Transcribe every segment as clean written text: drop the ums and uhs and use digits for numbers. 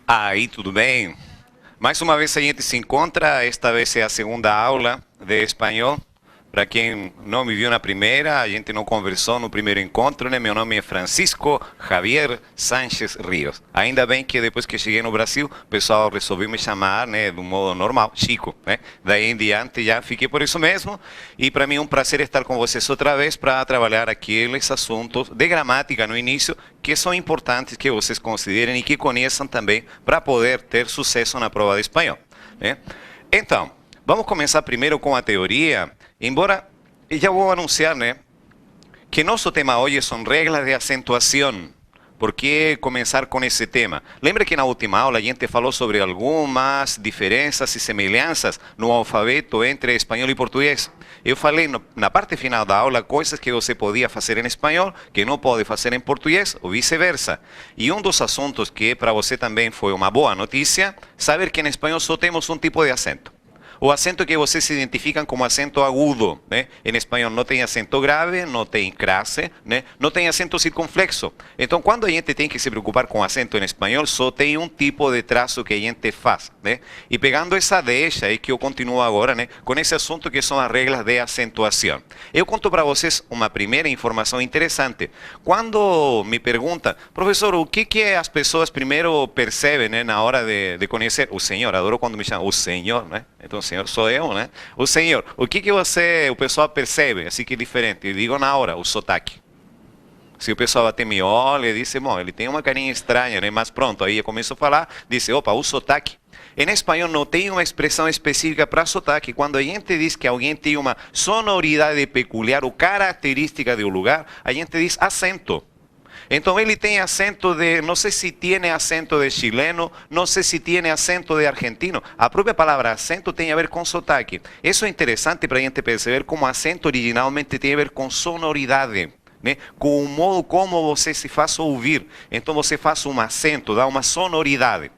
Aí, tudo bem? Mais uma vez a gente se encontra, esta vez é a segunda aula de espanhol. Para quem não me viu na primeira, a gente não conversou no primeiro encontro, né? Meu nome é Francisco Javier Sánchez Ríos. Ainda bem que depois que cheguei no Brasil, o pessoal resolveu me chamar, né, do modo normal, Chico, né? Daí em diante já fiquei por isso mesmo. E para mim é um prazer estar com vocês outra vez para trabalhar aqueles assuntos de gramática no início que são importantes que vocês considerem e que conheçam também para poder ter sucesso na prova de espanhol, né? Então, vamos começar primeiro com a teoria. Embora já vou anunciar, né, que nosso tema hoje são regras de acentuação. Por que começar com esse tema? Lembra que na última aula a gente falou sobre algumas diferenças e semelhanças no alfabeto entre espanhol e português? Eu falei na parte final da aula coisas que você podia fazer em espanhol que não pode fazer em português ou vice-versa. E um dos assuntos que para você também foi uma boa notícia, saber que em espanhol só temos um tipo de acento. O acento que vocês se identificam como acento agudo, né? Em espanhol não tem acento grave, não tem crase, né? Não tem acento circunflexo. Então, quando a gente tem que se preocupar com acento em espanhol, só tem um tipo de traço que a gente faz, né? E pegando essa deixa aí que eu continuo agora, né? Com esse assunto que são as regras de acentuação. Eu conto para vocês uma primeira informação interessante. Quando me perguntam, professor, o que as pessoas primeiro percebem, né, na hora de conhecer o Senhor? Adoro quando me chamam o Senhor, né? Então, o Senhor sou eu, né? O Senhor, o que o pessoal percebe, assim que é diferente? Eu digo na hora, o sotaque. Se o pessoal até me olha e diz, bom, ele tem uma carinha estranha, né? Mas pronto, aí eu começo a falar, diz, opa, o sotaque. Em espanhol não tem uma expressão específica para sotaque. Quando a gente diz que alguém tem uma sonoridade peculiar ou característica de um lugar, a gente diz acento. Então ele tem acento de, não sei se tem acento de chileno, não sei se tem acento de argentino. A própria palavra acento tem a ver com sotaque. Isso é interessante para a gente perceber como acento originalmente tem a ver com sonoridade, né? Com o modo como você se faz ouvir. Então você faz um acento, dá uma sonoridade.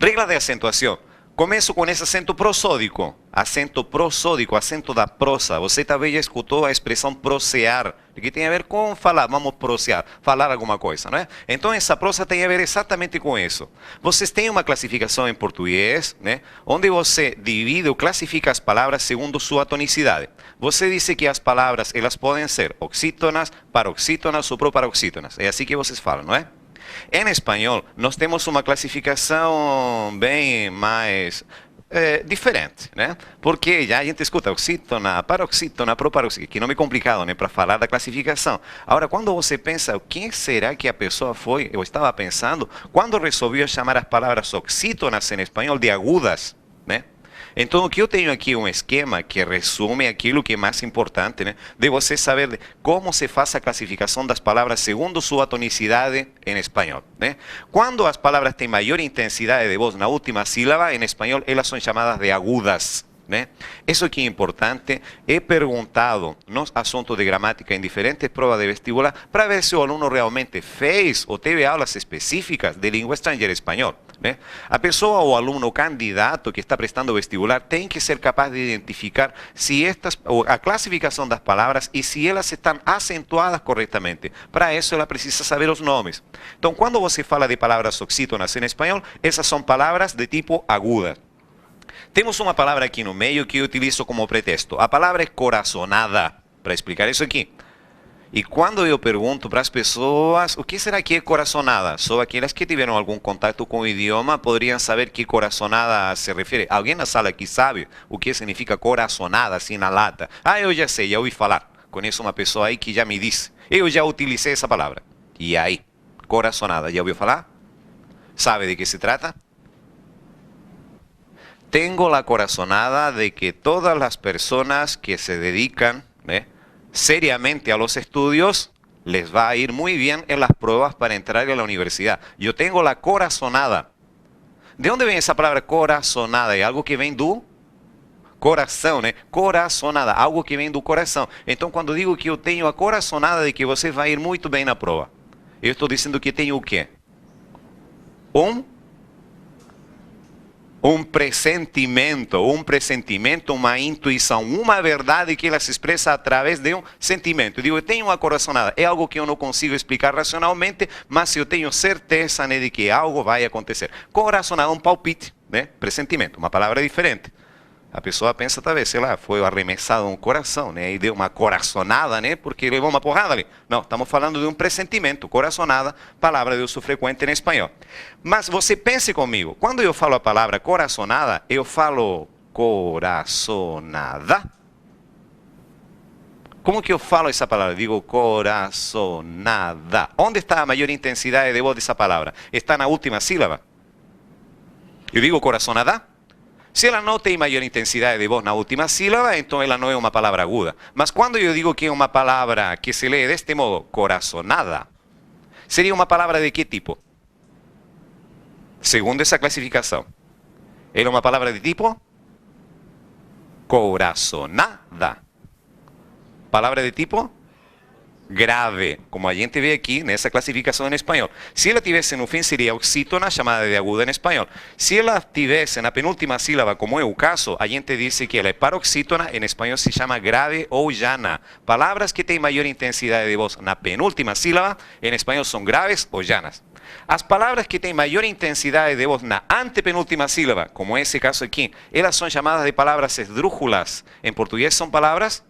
Regla de acentuação. Começo com esse acento prosódico. Acento prosódico, acento da prosa. Você talvez já escutou a expressão prosear, que tem a ver com falar, vamos prosear, falar alguma coisa, não é? Então essa prosa tem a ver exatamente com isso. Vocês têm uma classificação em português, né? Onde você divide ou classifica as palavras segundo sua tonicidade. Você diz que as palavras, elas podem ser oxítonas, paroxítonas ou proparoxítonas. É assim que vocês falam, não é? Em espanhol, nós temos uma classificação bem mais diferente, né? Porque já a gente escuta oxítona, paroxítona, proparoxítona, que nome complicado, né? Para falar da classificação. Agora, quando você pensa, o que será que a pessoa foi, eu estava pensando, quando resolveu chamar as palavras oxítonas em espanhol de agudas, né? Então, o que eu tenho aqui é um esquema que resume aquilo que é mais importante, né? De você saber como se faz a classificação das palavras segundo sua tonicidade em espanhol, né? Quando as palavras têm maior intensidade de voz na última sílaba, em espanhol, elas são chamadas de agudas, né? Isso que é importante, é perguntado nos assuntos de gramática em diferentes provas de vestibular para ver se o aluno realmente fez ou teve aulas específicas de língua estrangeira espanhol, né? A pessoa, o aluno, o candidato que está prestando vestibular tem que ser capaz de identificar se a classificação das palavras e se elas estão acentuadas corretamente. Para isso, ela precisa saber os nomes. Então, quando você fala de palavras oxítonas em espanhol, essas são palavras de tipo aguda. Temos uma palavra aqui no meio que eu utilizo como pretexto. A palavra é corazonada, para explicar isso aqui. E quando eu pergunto para as pessoas o que será que é corazonada, só aquelas que tiveram algum contato com o idioma poderiam saber que corazonada se refere. Alguém na sala aqui sabe o que significa corazonada assim na lata? Ah, eu já sei, já ouvi falar. Conheço uma pessoa aí que já me disse. Eu já utilizei essa palavra. E aí, corazonada, já ouviu falar? ¿Sabe de que se trata? Tengo la corazonada de que todas las personas que se dedican, ¿eh?, seriamente a los estudios, les va a ir muy bien en las pruebas para entrar a la universidad. Yo tengo la corazonada. ¿De dónde viene esa palabra corazonada? ¿Es algo que vem do coração, né? Corazonada, algo que vem do coração. Então, quando digo que eu tenho a corazonada de que você vai ir muito bem na prova, eu estou dizendo que tenho o quê? Um um pressentimento, uma intuição, uma verdade que ela se expressa através de um sentimento. Eu digo, eu tenho uma coraçonada, é algo que eu não consigo explicar racionalmente, mas eu tenho certeza, né, de que algo vai acontecer. Coraçonada, um palpite, né? Pressentimento, uma palavra diferente. A pessoa pensa, talvez, sei lá, foi arremessado um coração, né? E deu uma coraçonada, né? Porque levou uma porrada ali. Não, estamos falando de um pressentimento. Coraçonada, palavra de uso frequente em espanhol. Mas você pense comigo, quando eu falo a palavra coraçonada, eu falo coraçonada. Como que eu falo essa palavra? Digo coraçonada. Onde está a maior intensidade de voz dessa palavra? Está na última sílaba. Eu digo coraçonada. Se ela não tem maior intensidade de voz na última sílaba, então ela não é uma palavra aguda. Mas quando eu digo que é uma palavra que se lee deste modo, corazonada, seria uma palavra de que tipo? Segundo essa classificação. Ela é uma palavra de tipo? Corazonada. Palavra de tipo? Grave, como a gente vê aqui nessa classificação em espanhol. Se ela tivesse no fim, seria oxítona, chamada de aguda em espanhol. Se ela tivesse na penúltima sílaba, como é o caso, a gente diz que ela é paroxítona, em espanhol se chama grave ou llana. Palavras que têm maior intensidade de voz na penúltima sílaba, em espanhol são graves ou llanas. As palavras que têm maior intensidade de voz na antepenúltima sílaba, como esse caso aqui, elas são chamadas de palavras esdrújulas. Em português são palavras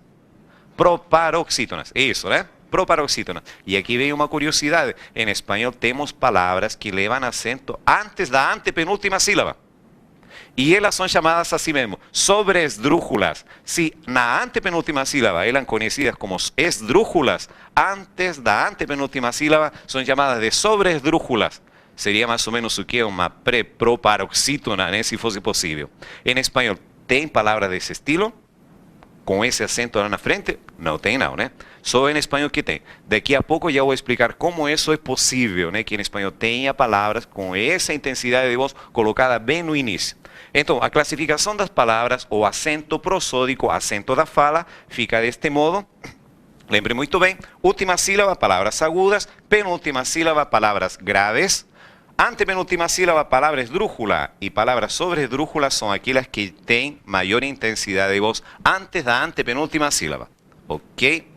proparoxítonas. Isso, né? Proparoxítona. E aqui vem uma curiosidade. Em espanhol temos palavras que levam acento antes da antepenúltima sílaba. E elas são chamadas assim mesmo, sobresdrújulas. Se na antepenúltima sílaba eram conhecidas como esdrújulas, antes da antepenúltima sílaba são chamadas de sobresdrújulas. Seria mais ou menos o que uma proparoxítona, né, se fosse possível. Em espanhol tem palavras desse estilo? Com esse acento lá na frente? Não tem não, né? Só em espanhol que tem. Daqui a pouco já vou explicar como isso é possível, né? Que em espanhol tenha palavras com essa intensidade de voz colocada bem no início. Então, a classificação das palavras, o acento prosódico, acento da fala, fica deste modo. Lembre muito bem, última sílaba, palavras agudas, penúltima sílaba, palavras graves, antepenúltima sílaba, palavra esdrújula, e palavras sobresdrújulas são aquelas que têm maior intensidade de voz antes da antepenúltima sílaba. Ok?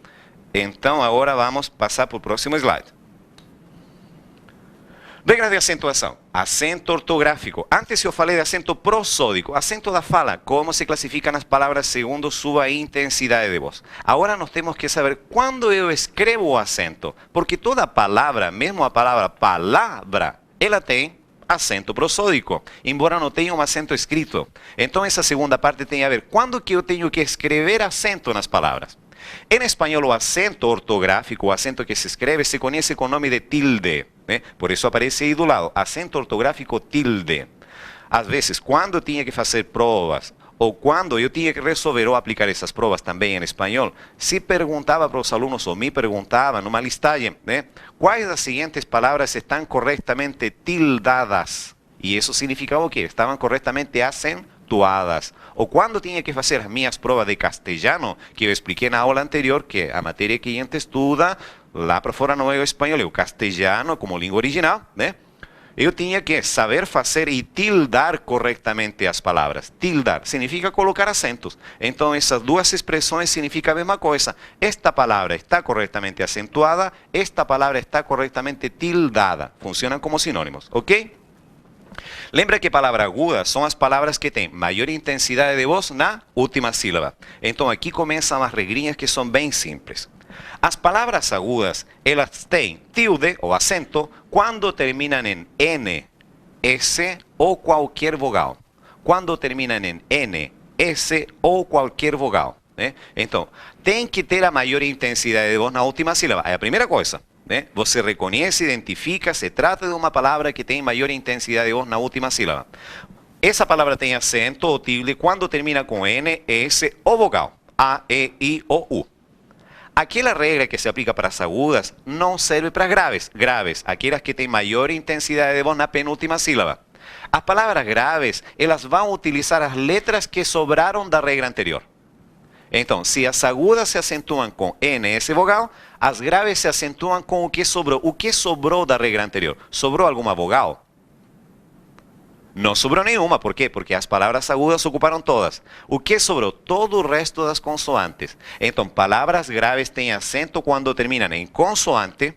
Então, agora vamos passar para o próximo slide. Regras de acentuação. Acento ortográfico. Antes eu falei de acento prosódico. Acento da fala. Como se classificam as palavras segundo sua intensidade de voz. Agora nós temos que saber quando eu escrevo o acento. Porque toda palavra, mesmo a palavra palavra, ela tem acento prosódico, embora não tenha um acento escrito. Então essa segunda parte tem a ver quando que eu tenho que escrever acento nas palavras. Em espanhol, o acento ortográfico, o acento que se escreve, se conhece com o nome de tilde, né? Por isso aparece aí do lado, acento ortográfico tilde. Às vezes, quando eu tinha que fazer provas, ou quando eu tinha que resolver ou aplicar essas provas também em espanhol, se perguntava para os alunos, ou me perguntavam numa listagem, né? Quais das seguintes palavras estão corretamente tildadas? E isso significava o quê? Estavam corretamente acentuadas. Ou quando tinha que fazer as minhas provas de castelhano, que eu expliquei na aula anterior, que a matéria que a gente estuda lá para fora não é o espanhol, é o castelhano como língua original, né? Eu tinha que saber fazer e tildar corretamente as palavras. Tildar significa colocar acentos. Então, essas duas expressões significam a mesma coisa. Esta palavra está corretamente acentuada, esta palavra está corretamente tildada. Funcionam como sinônimos, ok? Lembra que palavras agudas são as palavras que têm maior intensidade de voz na última sílaba. Então, aqui começam as regrinhas que são bem simples. As palavras agudas, elas têm tilde ou acento quando terminam em N, S ou qualquer vogal. Quando terminam em N, S ou qualquer vogal, né? Então, tem que ter a maior intensidade de voz na última sílaba. É a primeira coisa, né? Você reconhece, identifica, se trata de uma palavra que tem maior intensidade de voz na última sílaba. Essa palavra tem acento ou tilde quando termina com N, S ou vogal. A, E, I ou U. Aquela regra que se aplica para as agudas não serve para graves. Graves, aquelas que têm maior intensidade de voz na penúltima sílaba. As palavras graves, elas vão utilizar as letras que sobraram da regra anterior. Então, se as agudas se acentuam com N, S vogal, as graves se acentuam com o que sobrou. O que sobrou da regra anterior? Sobrou alguma vogal? Não sobrou nenhuma, por quê? Porque as palavras agudas ocuparam todas. O que sobrou? Todo o resto das consoantes. Então, palavras graves têm acento quando terminam em consoante,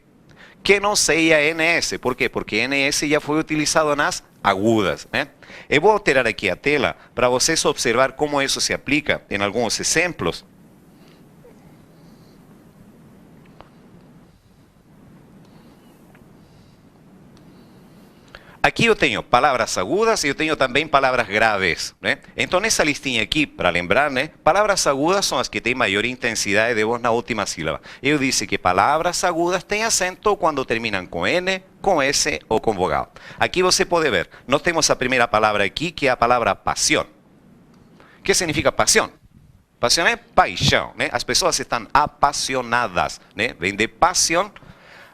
que não seja NS. Por quê? Porque NS já foi utilizado nas agudas, né? Eu vou alterar aqui a tela para vocês observar como isso se aplica em alguns exemplos. Aqui eu tenho palavras agudas e eu tenho também palavras graves, né? Então, nessa listinha aqui, para lembrar, né? Palavras agudas são as que têm maior intensidade de voz na última sílaba. Eu disse que palavras agudas têm acento quando terminam com N, com S ou com vogal. Aqui você pode ver, nós temos a primeira palavra aqui, que é a palavra pasión. O que significa pasión? Pasión é paixão, né? As pessoas estão apaixonadas, né? Vem de pasión.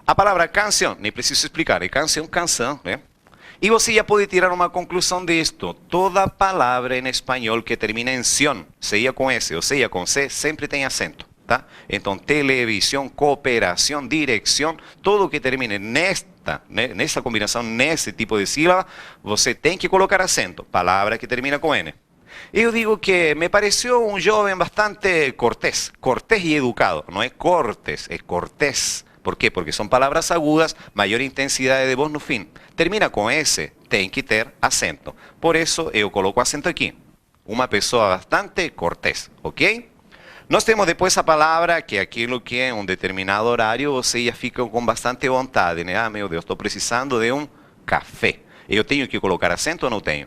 A palavra canção, nem preciso explicar, é canção, canção, né? E você já pode tirar uma conclusão disto. Toda palavra em espanhol que termina em ción, seja com S ou seja com C, sempre tem acento. Tá? Então, televisão, cooperação, direção, tudo que termine nessa combinação, nesse tipo de sílaba, você tem que colocar acento. Palavra que termina com N. Eu digo que me pareceu um jovem bastante cortés e educado. Não é cortés, é cortés. ¿Por quê? Porque são palavras agudas, maior intensidade de voz no fim. Termina com S, tem que ter acento. Por isso, eu coloco acento aqui. Uma pessoa bastante cortés, ok? Nós temos depois a palavra que é aquilo que em um determinado horário você já fica com bastante vontade, né? Ah, meu Deus, estou precisando de um café. Eu tenho que colocar acento ou não tenho?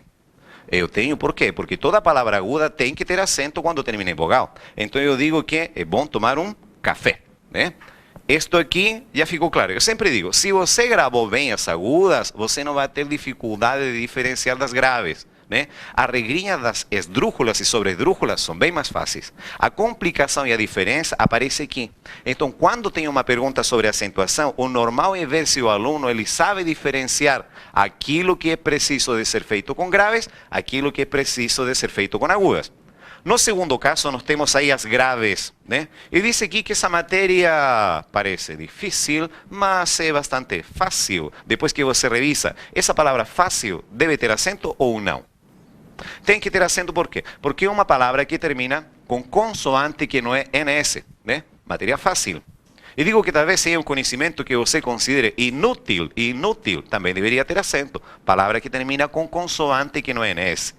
Eu tenho, por quê? Porque toda palavra aguda tem que ter acento quando termina em vogal. Então eu digo que é bom tomar um café, né? Isto aqui já ficou claro. Eu sempre digo, se você gravou bem as agudas, você não vai ter dificuldade de diferenciar das graves, né? A regrinha das esdrúxulas e sobresdrúxulas são bem mais fáceis. A complicação e a diferença aparece aqui. Então, quando tem uma pergunta sobre acentuação, o normal é ver se o aluno ele sabe diferenciar aquilo que é preciso de ser feito com graves, aquilo que é preciso de ser feito com agudas. No segundo caso, nós temos aí as graves, né? E diz aqui que essa matéria parece difícil, mas é bastante fácil. Depois que você revisa, essa palavra fácil deve ter acento ou não? Tem que ter acento por quê? Porque é uma palavra que termina com consoante que não é NS, né? Matéria fácil. E digo que talvez seja um conhecimento que você considere inútil, também deveria ter acento. Palavra que termina com consoante que não é NS.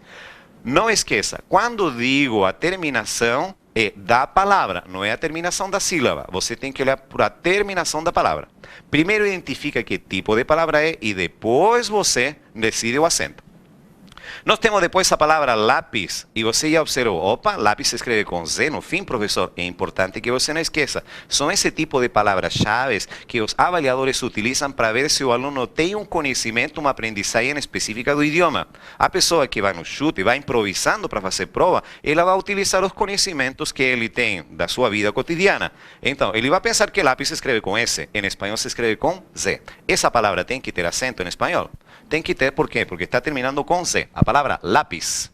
Não esqueça, quando digo a terminação, é da palavra, não é a terminação da sílaba. Você tem que olhar por a terminação da palavra. Primeiro identifica que tipo de palavra é e depois você decide o acento. Nós temos depois a palavra lápis, e você já observou, opa, lápis se escreve com Z no fim, professor. É importante que você não esqueça. São esse tipo de palavras-chave que os avaliadores utilizam para ver se o aluno tem um conhecimento, uma aprendizagem específica do idioma. A pessoa que vai no chute, vai improvisando para fazer prova, ela vai utilizar os conhecimentos que ele tem da sua vida cotidiana. Então, ele vai pensar que lápis se escreve com S, em espanhol se escreve com Z. Essa palavra tem que ter acento em espanhol? Tem que ter, por quê? Porque está terminando com C. A palavra lápis.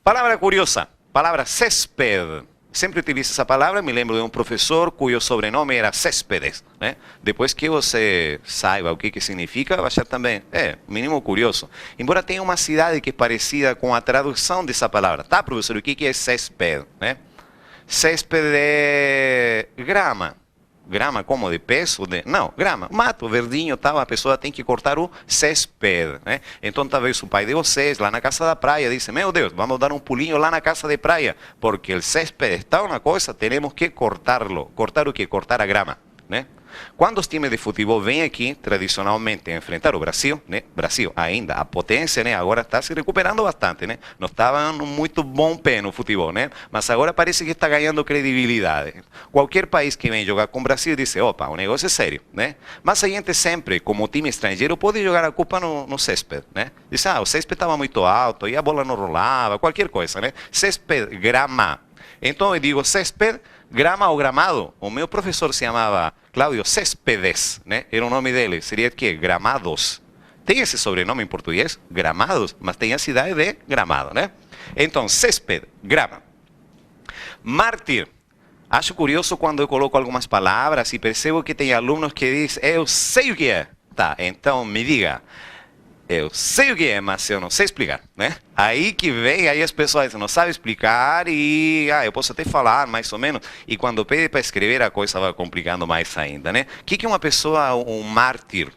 Palavra curiosa, palavra césped. Sempre utilizo essa palavra, me lembro de um professor cujo sobrenome era Céspedes, né? Depois que você saiba o que significa, vai achar também, mínimo curioso. Embora tenha uma cidade que é parecida com a tradução dessa palavra. Tá, professor, o que é césped, né? Césped é grama. Grama como de peso? Não, grama, mato, verdinho, tal, a pessoa tem que cortar o césped, né? Então talvez o pai de vocês, lá na casa da praia, disse, meu Deus, vamos dar um pulinho lá na casa de praia, porque o césped está uma coisa, temos que cortarlo. Cortar o quê? Cortar a grama, né? Quando os times de futebol vêm aqui, tradicionalmente, a enfrentar o Brasil, né? Brasil ainda, a potência, né? Agora está se recuperando bastante, né? Não estava num muito bom pé no futebol, né? Mas agora parece que está ganhando credibilidade. Qualquer país que vem jogar com o Brasil diz, opa, o negócio é sério, né? Mas a gente sempre, como time estrangeiro, pode jogar a culpa no césped, né? Diz, o césped estava muito alto, e a bola não rolava, qualquer coisa, né? Césped, grama. Então eu digo césped, grama ou gramado. O meu professor se chamava Cláudio Céspedes, né? Era o nome dele. Seria que Gramados. Tem esse sobrenome em português, Gramados, mas tem a cidade de Gramado, né? Então, césped, grama. Mártir. Acho curioso quando eu coloco algumas palavras e percebo que tem alunos que dizem, eu sei o que é. Tá, então me diga. Eu sei o que é, mas eu não sei explicar, né? Aí que vem, aí as pessoas não sabem explicar e, eu posso até falar mais ou menos, e quando pede para escrever a coisa vai complicando mais ainda, né? O que é uma pessoa, um mártir?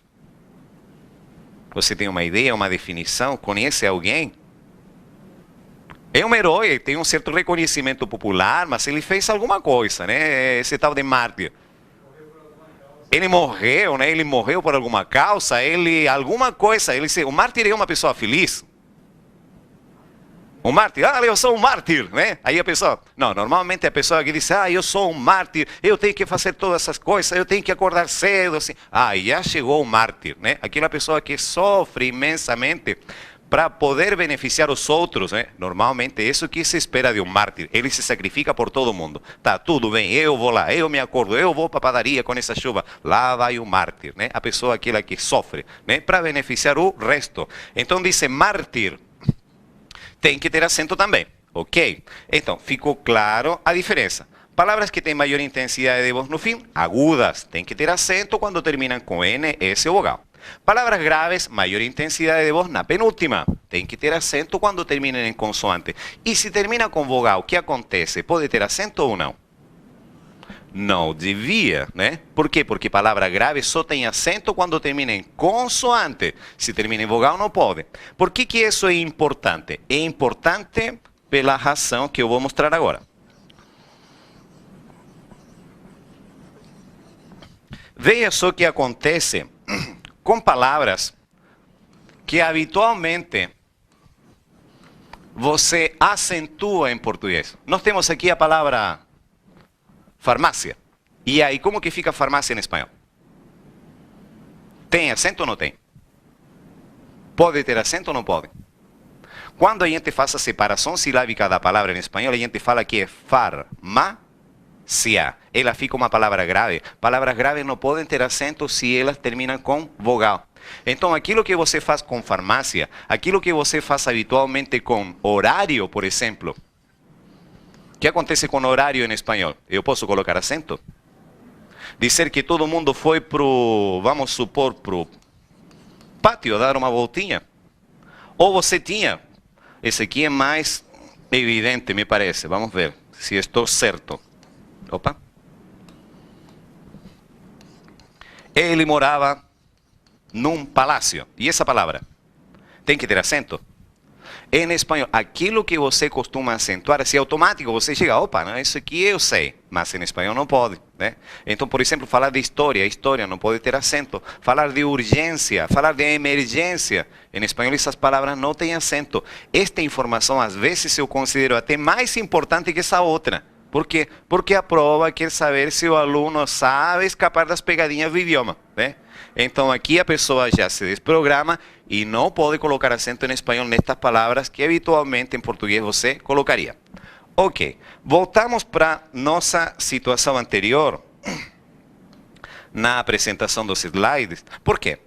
Você tem uma ideia, uma definição? Conhece alguém? É um herói, tem um certo reconhecimento popular, mas ele fez alguma coisa, né? Esse tal de mártir. Ele morreu, né? Ele morreu por alguma causa, alguma coisa. O mártir é uma pessoa feliz. Um mártir, eu sou um mártir, né? Aí a pessoa, não, normalmente a pessoa que diz, eu sou um mártir, eu tenho que fazer todas essas coisas, eu tenho que acordar cedo, assim. Já chegou o mártir, né? Aquela pessoa que sofre imensamente para poder beneficiar os outros, né? Normalmente isso que se espera de um mártir. Ele se sacrifica por todo mundo. Tá, tudo bem, eu vou lá, eu me acordo, eu vou para a padaria com essa chuva. Lá vai o mártir, né? A pessoa aquela que sofre, né? Para beneficiar o resto. Então diz mártir. Tem que ter acento também, ok? Então, ficou claro a diferença. Palavras que têm maior intensidade de voz no fim, agudas, tem que ter acento quando terminam com N, S ou vogal. Palavras graves, maior intensidade de voz na penúltima, tem que ter acento quando terminam em consoante. E se termina com vogal, o que acontece? Pode ter acento ou não? Não devia, né? Por quê? Porque palavra grave só tem acento quando termina em consoante. Se termina em vogal, não pode. Por que que isso é importante? É importante pela razão que eu vou mostrar agora. Veja só o que acontece com palavras que habitualmente você acentua em português. Nós temos aqui a palavra farmácia. E aí, como que fica farmácia em espanhol? Tem acento ou não tem? Pode ter acento ou não pode? Quando a gente faz a separação silábica da palavra em espanhol, a gente fala que é farmácia. Ela fica uma palavra grave. Palavras graves não podem ter acento se elas terminam com vogal. Então, aquilo que você faz com farmácia, aquilo que você faz habitualmente com horário, por exemplo, o que acontece com horário em espanhol? Eu posso colocar acento? Dizer que todo mundo foi vamos supor, pro pátio dar uma voltinha. Ou você tinha. Esse aqui é mais evidente, me parece. Vamos ver se estou certo. Opa. Ele morava num palácio. E essa palavra tem que ter acento? Em espanhol, aquilo que você costuma acentuar, se é automático, você chega, opa, não, isso aqui eu sei, mas em espanhol não pode, né? Então, por exemplo, falar de história não pode ter acento. Falar de urgência, falar de emergência, em espanhol essas palavras não têm acento. Esta informação, às vezes, eu considero até mais importante que essa outra. Por quê? Porque a prova quer saber se o aluno sabe escapar das pegadinhas do idioma, né? Então aqui a pessoa já se desprograma e não pode colocar acento em espanhol nestas palavras que habitualmente em português você colocaria. Ok, voltamos para nossa situação anterior na apresentação dos slides. Por quê?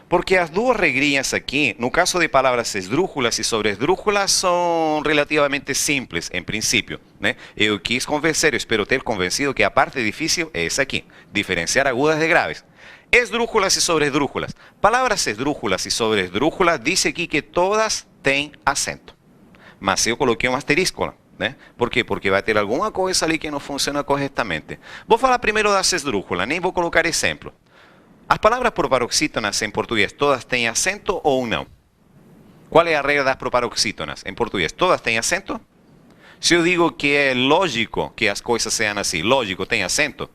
Porque as duas regrinhas aqui, no caso de palavras esdrúxulas e sobresdrúxulas, são relativamente simples, em princípio, né? Eu quis convencer, eu espero ter convencido que a parte difícil é essa aqui, diferenciar agudas de graves. Esdrúxulas e sobresdrúxulas. Palavras esdrúxulas e sobresdrúxulas dice aqui que todas têm acento. Mas eu coloquei um asterisco, né? Por quê? Porque vai ter alguma coisa ali que não funciona corretamente. Vou falar primeiro das esdrúxulas, nem vou colocar exemplo. As palavras proparoxítonas em português, todas têm acento ou não? Qual é a regra das proparoxítonas em português? Todas têm acento? Se eu digo que é lógico que as coisas sejam assim, lógico, tem acento?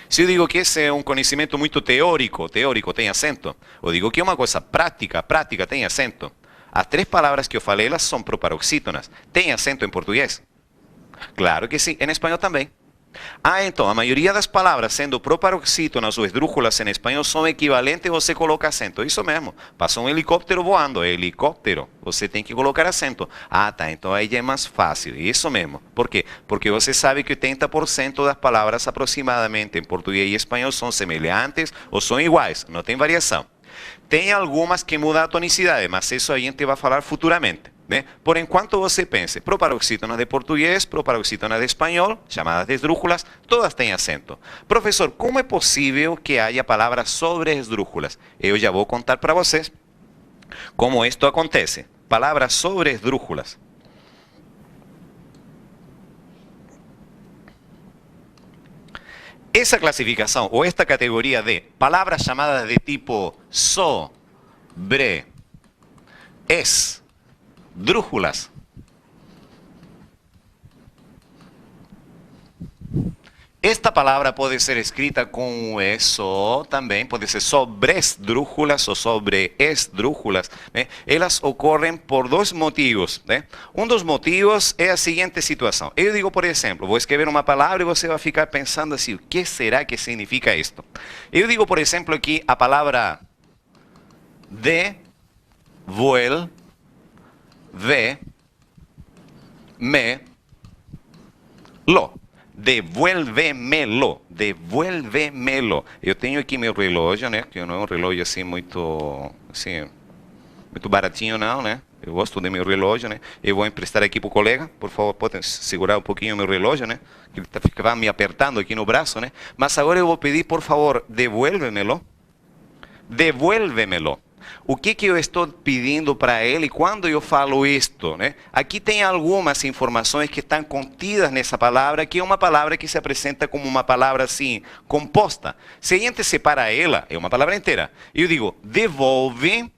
Se eu digo que esse é um conhecimento muito teórico, teórico tem acento? Ou digo que é uma coisa prática, prática tem acento? As três palavras que eu falei, elas são proparoxítonas. Tem acento em português? Claro que sim, em espanhol também. Então, a maioria das palavras, sendo proparoxítonas ou esdrúxulas em espanhol, são equivalentes, você coloca acento. Isso mesmo. Passou um helicóptero voando, helicóptero. Você tem que colocar acento. Tá, então aí já é mais fácil. Isso mesmo. Por quê? Porque você sabe que 80% das palavras aproximadamente em português e espanhol são semelhantes ou são iguais. Não tem variação. Tem algumas que mudam a tonicidade, mas isso a gente vai falar futuramente, né? Por enquanto você pense, proparoxítonas de português, proparoxítonas de espanhol, chamadas de esdrúxulas, todas têm acento. Professor, como é possível que haya palavras sobre esdrúxulas? Eu já vou contar para vocês. ¿Cómo esto acontece? Palabras sobre esdrújulas. Esa clasificación o esta categoría de palabras llamadas de tipo sobre esdrújulas. Esta palabra puede ser escrita con eso también, puede ser sobre esdrújulas o sobre esdrújulas. Ellas ocurren por dos motivos. Un dos motivos es la siguiente situación. Yo digo, por ejemplo, voy a escribir una palabra y você va a ficar pensando así, ¿qué será que significa esto? Yo digo, por ejemplo, aquí a palabra devuélvemelo. Devuélvemelo, devuélvemelo. Eu tenho aqui meu relógio, né? Que não é um relógio assim muito baratinho não, né? Eu gosto do meu relógio, né? Eu vou emprestar aqui para o colega, por favor, podem segurar um pouquinho o meu relógio, né? Que ele ficava me apertando aqui no braço, né? Mas agora eu vou pedir, por favor, devuélvemelo. Devuélvemelo. O que eu estou pedindo para ele quando eu falo isto, né? Aqui tem algumas informações que estão contidas nessa palavra, que é uma palavra que se apresenta como uma palavra assim, composta. Se a gente separa ela, é uma palavra inteira. Eu digo, devolve-me-lo.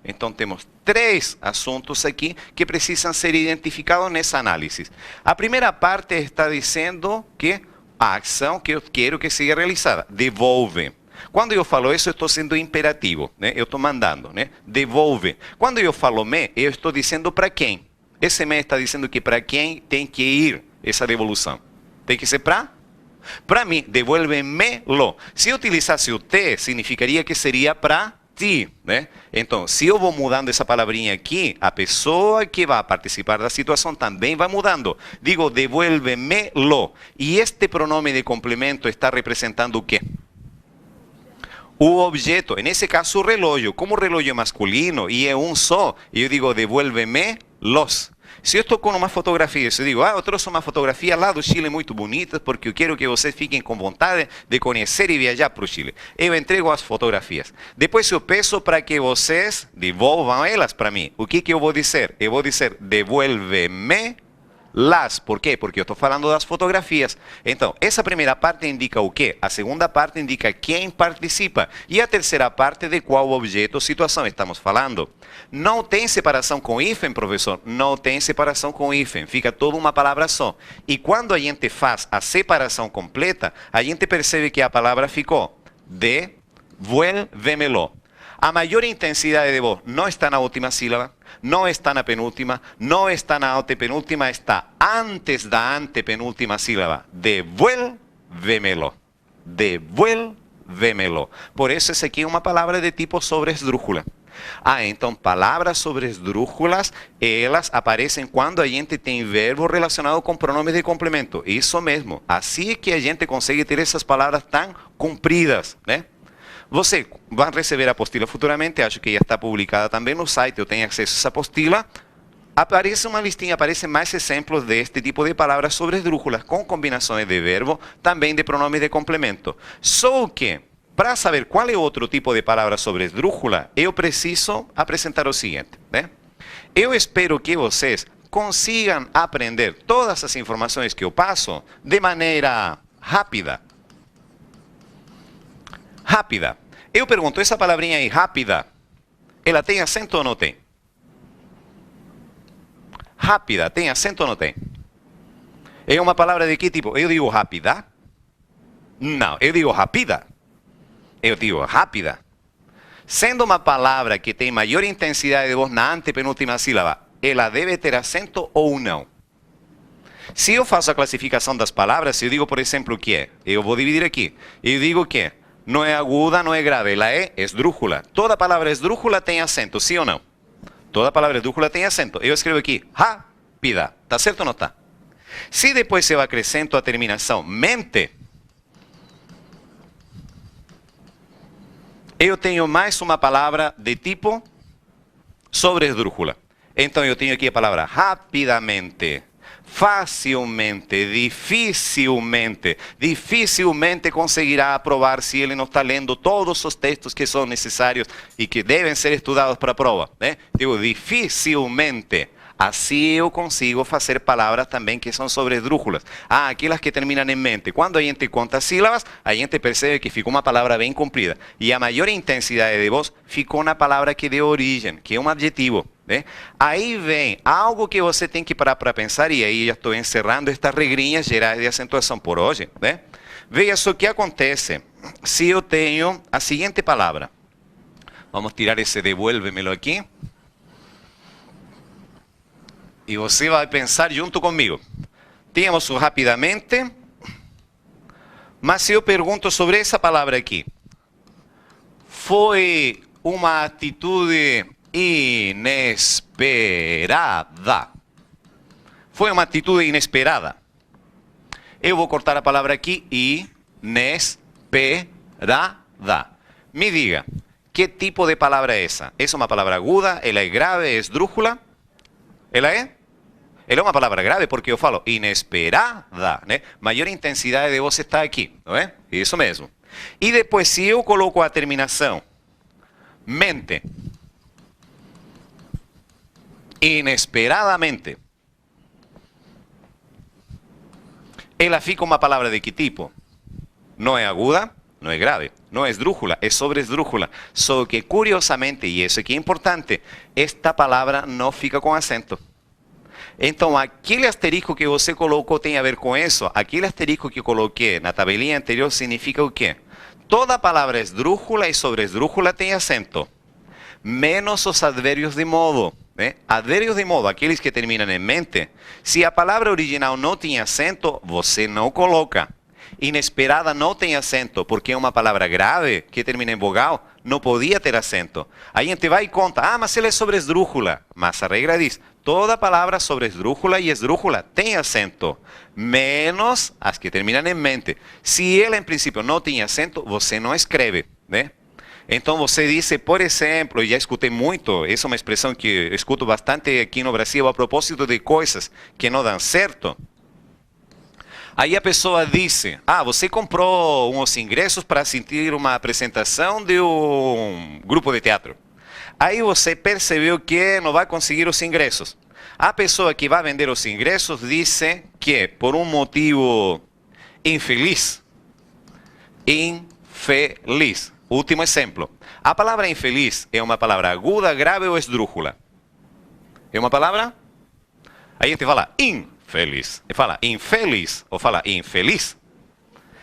Então temos três assuntos aqui que precisam ser identificados nessa análise. A primeira parte está dizendo que a ação que eu quero que seja realizada, devolve. Quando eu falo isso, eu estou sendo imperativo, né? Eu estou mandando, né? Devolve. Quando eu falo me, eu estou dizendo para quem. Esse me está dizendo que para quem tem que ir essa devolução. Tem que ser para mim. Devuélvemelo. Se eu utilizasse o te, significaria que seria para ti, né? Então, se eu vou mudando essa palavrinha aqui, a pessoa que vai participar da situação também vai mudando. Digo, devuélvemelo. E este pronome de complemento está representando o quê? O objeto, nesse caso o relógio, como o relógio é masculino e é um só, eu digo devuélveme-los. Se eu estou com uma fotografia, eu digo, eu trouxe uma fotografia lá do Chile muito bonita, porque eu quero que vocês fiquem com vontade de conhecer e viajar para o Chile. Eu entrego as fotografias. Depois eu peço para que vocês devolvam elas para mim. O que eu vou dizer? Eu vou dizer, devuélveme las. Por quê? Porque eu estou falando das fotografias. Então, essa primeira parte indica o quê? A segunda parte indica quem participa. E a terceira parte de qual objeto ou situação estamos falando. Não tem separação com hífen, professor? Não tem separação com hífen. Fica toda uma palavra só. E quando a gente faz a separação completa, a gente percebe que a palavra ficou devuélvemelo. A maior intensidade de voz não está na última sílaba, não está na penúltima, não está na antepenúltima, está antes da antepenúltima sílaba. Devuélvemelo. Devuélvemelo. Por isso, essa aqui é uma palavra de tipo sobre esdrújula. Então, palavras sobre esdrújulas, elas aparecem quando a gente tem verbo relacionado com pronomes de complemento. Isso mesmo. Assim é que a gente consegue ter essas palavras tão compridas, né? Você vai receber a apostila futuramente, acho que já está publicada também no site, eu tenho acesso a essa apostila. Aparece uma listinha, aparecem mais exemplos deste tipo de palavras sobre esdrújulas, com combinações de verbo, também de pronomes de complemento. Só que, para saber qual é outro tipo de palavra sobre esdrújula, eu preciso apresentar o seguinte, né? Eu espero que vocês consigam aprender todas as informações que eu passo de maneira rápida. Rápida. Eu pergunto, essa palavrinha aí, rápida, ela tem acento ou não tem? Rápida, tem acento ou não tem? É uma palavra de que tipo? Eu digo rápida? Não, eu digo rápida. Eu digo rápida. Sendo uma palavra que tem maior intensidade de voz na antepenúltima sílaba, ela deve ter acento ou não? Se eu faço a classificação das palavras, eu digo, por exemplo, o que é? Eu vou dividir aqui. Eu digo que não é aguda, não é grave, ela é esdrújula. Toda palavra esdrújula tem acento, sim ou não? Toda palavra esdrújula tem acento. Eu escrevo aqui, rápida. Tá certo ou não tá? Se depois eu acrescento a terminação mente, eu tenho mais uma palavra de tipo sobre esdrújula. Então eu tenho aqui a palavra rapidamente. Facilmente, dificilmente conseguirá aprovar se ele não está lendo todos os textos que são necessários e que devem ser estudados para a prova, né? Digo, dificilmente. Assim eu consigo fazer palavras também que são sobre esdrúxulas. Aquelas que terminam em mente. Quando a gente conta sílabas, a gente percebe que ficou uma palavra bem comprida. E a maior intensidade de voz ficou na palavra que deu origem, que é um adjetivo. Né? Aí vem algo que você tem que parar para pensar, e aí já estou encerrando estas regrinhas gerais de acentuação por hoje. Né? Veja só o que acontece se eu tenho a seguinte palavra. Vamos tirar esse devuélvemelo aqui. E você vai pensar junto comigo. Temos o rapidamente. Mas se eu pergunto sobre essa palavra aqui. Foi uma atitude inesperada. Foi uma atitude inesperada. Eu vou cortar a palavra aqui. Inesperada. Me diga, que tipo de palavra é essa? É uma palavra aguda? Ela é grave? É esdrúxula? Ela é? Ela é uma palavra grave porque eu falo inesperada, né? Maior intensidade de voz está aqui, não é? Isso mesmo. E depois, se eu coloco a terminação mente, inesperadamente, ela fica uma palavra de que tipo? Não é aguda, não é grave, não é esdrúxula, é sobre esdrúxula. Só que, curiosamente, e isso aqui é importante, esta palavra não fica com acento. Então, aquele asterisco que você colocou tem a ver com isso. Aquele asterisco que coloquei na tabelinha anterior significa o quê? Toda palavra esdrúxula e sobre esdrúxula tem acento. Menos os advérbios de modo. Né? Advérbios de modo, aqueles que terminam em mente. Se a palavra original não tem acento, você não coloca. Inesperada não tem acento, porque é uma palavra grave que termina em vogal, não podia ter acento. Aí a gente vai e conta, mas ela é sobre esdrúxula. Mas a regra diz, toda palavra sobre esdrúxula e esdrúxula tem acento, menos as que terminam em mente. Se ela, em princípio, não tem acento, você não escreve, né? Então você diz, por exemplo, e já escutei muito, essa é uma expressão que eu escuto bastante aqui no Brasil, a propósito de coisas que não dão certo. Aí a pessoa disse, você comprou uns ingressos para assistir uma apresentação de um grupo de teatro. Aí você percebeu que não vai conseguir os ingressos. A pessoa que vai vender os ingressos disse que por um motivo infeliz. Último exemplo. A palavra infeliz é uma palavra aguda, grave ou esdrúxula? É uma palavra? Aí a gente fala infeliz. E fala infeliz ou fala infeliz.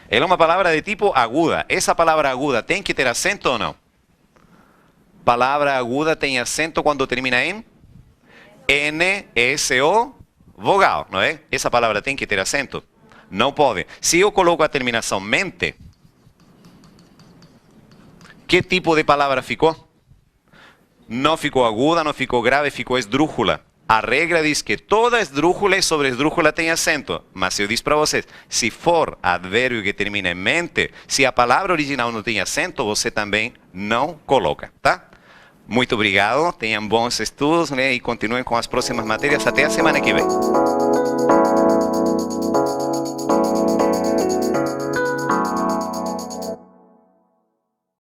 Ela é uma palavra de tipo aguda. Essa palavra aguda tem que ter acento ou não? Palavra aguda tem acento quando termina em N, S, O, vogal, não é? Essa palavra tem que ter acento? Não pode. Se eu coloco a terminação mente, que tipo de palavra ficou? Não ficou aguda, não ficou grave, ficou esdrúxula. A regra diz que toda esdrúxula e sobre esdrúxula tem acento. Mas eu disse para vocês, se for advérbio que termina em mente, se a palavra original não tem acento, você também não coloca, tá? Muito obrigado, tenham bons estudos, né? E continuem com as próximas matérias. Até a semana que vem.